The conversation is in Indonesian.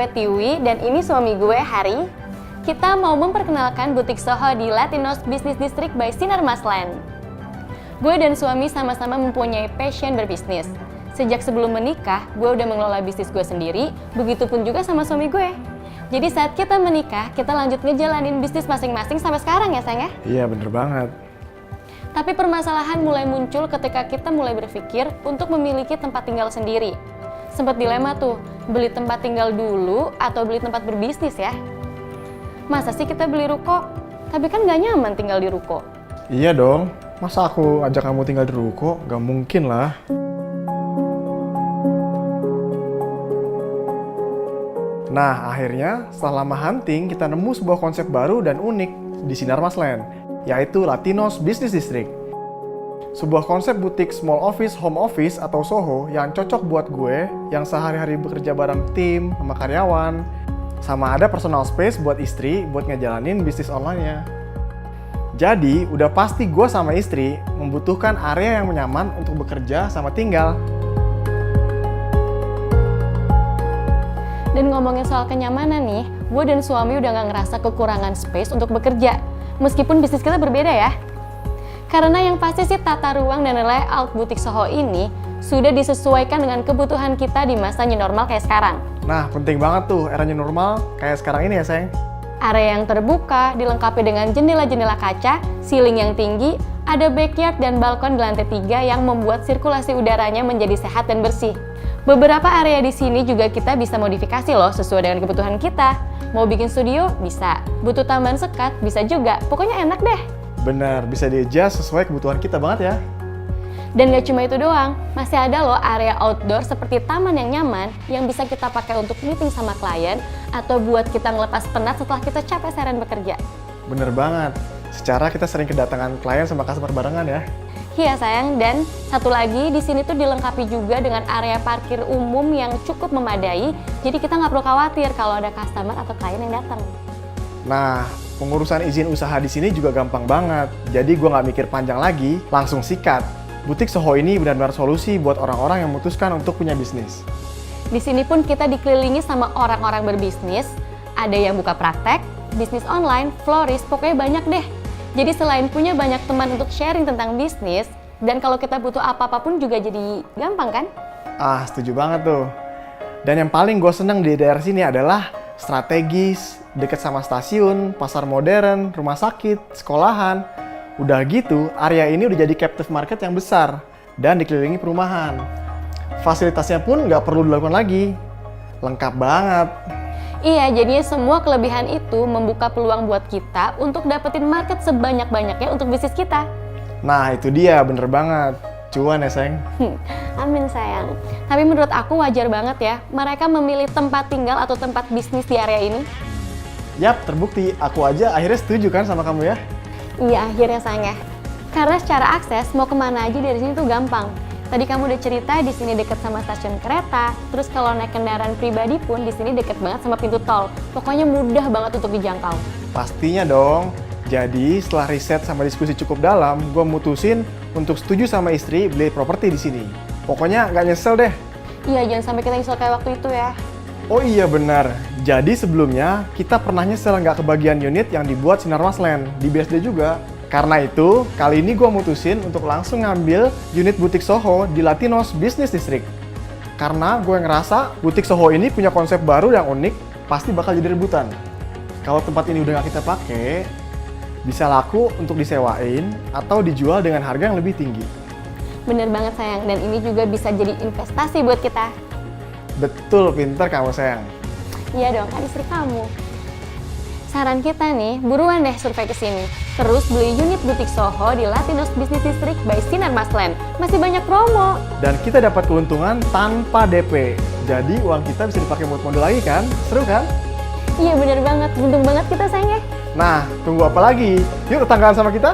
gue Tiwi dan ini suami gue Hari. Kita mau memperkenalkan butik Soho di Latinos Business District by Sinar Masland. Gue dan suami sama-sama mempunyai passion berbisnis. Sejak sebelum menikah, gue udah mengelola bisnis gue sendiri, begitupun juga sama suami gue. Jadi saat kita menikah, kita lanjut ngejalanin bisnis masing-masing sampai sekarang ya sayang ya? Iya bener banget. Tapi permasalahan mulai muncul ketika kita mulai berpikir untuk memiliki tempat tinggal sendiri. Sempat dilema tuh, beli tempat tinggal dulu atau beli tempat berbisnis ya? Masa sih kita beli ruko? Tapi kan gak nyaman tinggal di ruko. Iya dong, masa aku ajak kamu tinggal di ruko? Gak mungkin lah. Nah, akhirnya setelah lama hunting, kita nemu sebuah konsep baru dan unik di Sinar Masland, yaitu Latinos Business District. Sebuah konsep butik small office, home office, atau SOHO yang cocok buat gue yang sehari-hari bekerja bareng tim, sama karyawan, sama ada personal space buat istri buat ngejalanin bisnis online-nya. Jadi, udah pasti gue sama istri membutuhkan area yang nyaman untuk bekerja sama tinggal. Dan ngomongin soal kenyamanan nih, gue dan suami udah gak ngerasa kekurangan space untuk bekerja. Meskipun bisnis kita berbeda ya. Karena yang pasti sih tata ruang dan layout butik Soho ini sudah disesuaikan dengan kebutuhan kita di masa new normal kayak sekarang. Nah, penting banget tuh era new normal kayak sekarang ini ya, sayang. Area yang terbuka, dilengkapi dengan jendela-jendela kaca, ceiling yang tinggi, ada backyard dan balkon di lantai 3 yang membuat sirkulasi udaranya menjadi sehat dan bersih. Beberapa area di sini juga kita bisa modifikasi loh sesuai dengan kebutuhan kita. Mau bikin studio? Bisa. Butuh tambahan sekat? Bisa juga. Pokoknya enak deh. Bener, bisa di-adjust sesuai kebutuhan kita banget ya. Dan gak cuma itu doang, masih ada loh area outdoor seperti taman yang nyaman yang bisa kita pakai untuk meeting sama klien atau buat kita ngelepas penat setelah kita capek seharian bekerja. Bener banget. Secara kita sering kedatangan klien sama customer barengan ya. Iya sayang, dan satu lagi di sini tuh dilengkapi juga dengan area parkir umum yang cukup memadai, jadi kita nggak perlu khawatir kalau ada customer atau klien yang datang. Nah, pengurusan izin usaha di sini juga gampang banget. Jadi gue nggak mikir panjang lagi, langsung sikat. Butik Soho ini benar-benar solusi buat orang-orang yang memutuskan untuk punya bisnis. Di sini pun kita dikelilingi sama orang-orang berbisnis, ada yang buka praktek, bisnis online, florist, pokoknya banyak deh. Jadi selain punya banyak teman untuk sharing tentang bisnis, dan kalau kita butuh apa-apa pun juga jadi gampang kan? Ah, setuju banget tuh. Dan yang paling gue seneng di daerah sini adalah strategis, dekat sama stasiun, pasar modern, rumah sakit, sekolahan. Udah gitu, area ini udah jadi captive market yang besar dan dikelilingi perumahan. Fasilitasnya pun nggak perlu dilakukan lagi. Lengkap banget. Iya, jadinya semua kelebihan itu membuka peluang buat kita untuk dapetin market sebanyak-banyaknya untuk bisnis kita. Nah, itu dia, bener banget. Cuan ya, sayang. Amin, sayang. Tapi menurut aku wajar banget ya, mereka memilih tempat tinggal atau tempat bisnis di area ini. Yap, terbukti. Aku aja akhirnya setuju kan sama kamu ya? Iya, akhirnya sayang ya. Karena secara akses, mau kemana aja dari sini tuh gampang. Tadi kamu udah cerita di sini deket sama stasiun kereta, terus kalau naik kendaraan pribadi pun di sini deket banget sama pintu tol. Pokoknya mudah banget untuk dijangkau. Pastinya dong. Jadi setelah riset sama diskusi cukup dalam, gue mutusin untuk setuju sama istri beli properti di sini. Pokoknya nggak nyesel deh. Iya, jangan sampai kita nyesel kayak waktu itu ya. Oh iya benar. Jadi sebelumnya kita pernah nyesel nggak kebagian unit yang dibuat Sinar Masland di BSD juga. Karena itu, kali ini gue mutusin untuk langsung ngambil unit butik Soho di Latinos Business District. Karena gue ngerasa butik Soho ini punya konsep baru yang unik, pasti bakal jadi rebutan. Kalau tempat ini udah nggak kita pakai, bisa laku untuk disewain atau dijual dengan harga yang lebih tinggi. Bener banget sayang, dan ini juga bisa jadi investasi buat kita. Betul, pinter kamu sayang. Iya dong, kan istri kamu. Saran kita nih, buruan deh survei ke sini. Terus beli unit butik Soho di Latinos Business District by Sinar Masland. Masih banyak promo. Dan kita dapat keuntungan tanpa DP. Jadi uang kita bisa dipakai buat modal lagi kan? Seru kan? Iya bener banget, beruntung banget kita sayang ya. Nah, tunggu apa lagi? Yuk tetanggaan sama kita.